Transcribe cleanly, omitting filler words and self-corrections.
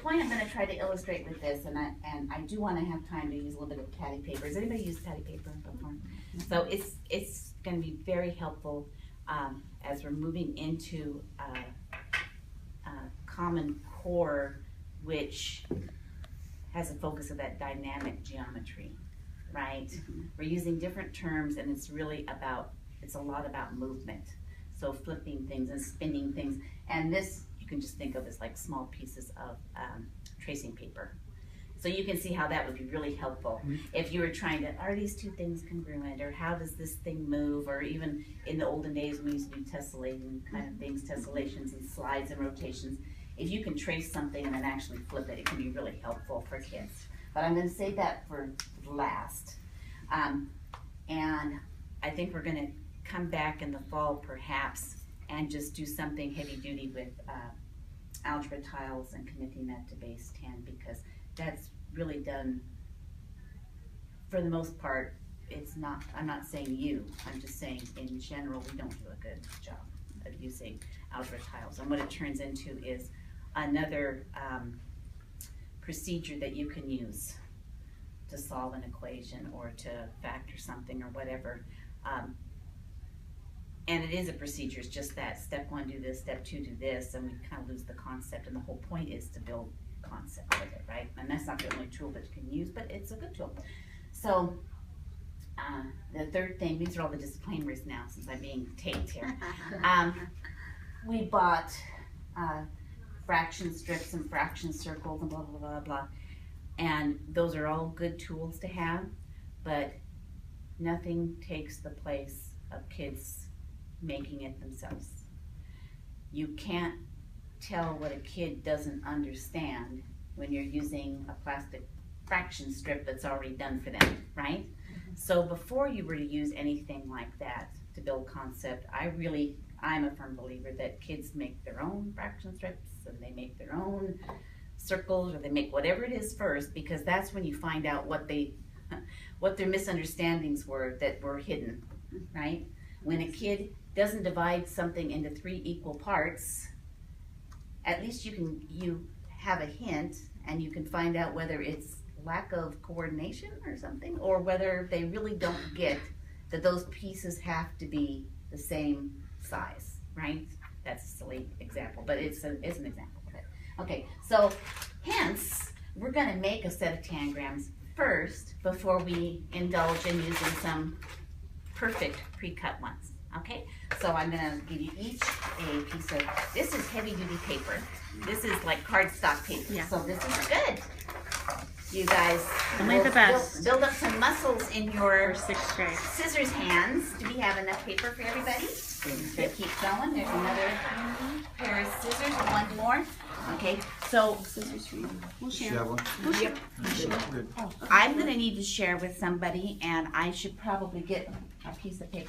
point I'm going to try to illustrate with this, and I do want to have time to use a little bit of patty paper. Has anybody used patty paper before? So it's going to be very helpful as we're moving into Common Core, which has a focus of that dynamic geometry, right? Mm-hmm. We're using different terms, and it's a lot about movement. So flipping things and spinning things, and this you can just think of as like small pieces of tracing paper. So you can see how that would be really helpful if you were trying to, are these two things congruent, or how does this thing move, or even in the olden days we used to do tessellating kind of things, tessellations and slides and rotations. If you can trace something and then actually flip it, it can be really helpful for kids. But I'm going to save that for last. And I think we're going to come back in the fall perhaps and just do something heavy duty with algebra tiles and connecting that to base 10, because that's really done, for the most part, it's not, I'm not saying you, I'm just saying in general we don't do a good job of using algebra tiles. And what it turns into is another procedure that you can use to solve an equation or to factor something or whatever. And it is a procedure, it's just that step 1 do this, step 2 do this, and we kind of lose the concept, and the whole point is to build concept with it, right? And that's not the only tool that you can use, but it's a good tool. So the third thing, these are all the disclaimers now since I'm being taped here. We bought fraction strips and fraction circles and blah, blah, blah, blah. And those are all good tools to have, but nothing takes the place of kids making it themselves. You can't tell what a kid doesn't understand when you're using a plastic fraction strip that's already done for them, right? So before you were to use anything like that to build concept, I'm a firm believer that kids make their own fraction strips and they make their own circles, or they make whatever it is first, because that's when you find out what their misunderstandings were that were hidden, right? When a kid doesn't divide something into 3 equal parts, at least you have a hint, and you can find out whether it's lack of coordination or something, or whether they really don't get that those pieces have to be the same size, right? That's a silly example, but it's an example of it. Okay, so hence, we're gonna make a set of tangrams first before we indulge in using some perfect pre-cut ones. Okay, so I'm gonna give you each a piece of, this is heavy duty paper. This is like cardstock paper, yeah. So this is good. You guys only the best. Build up some muscles in your sixth grade scissors hands. Do we have enough paper for everybody? Okay, keep going. There's another pair of scissors, one more. Okay, so scissors for you. We'll share. We'll share. I'm gonna need to share with somebody, and I should probably get a piece of paper.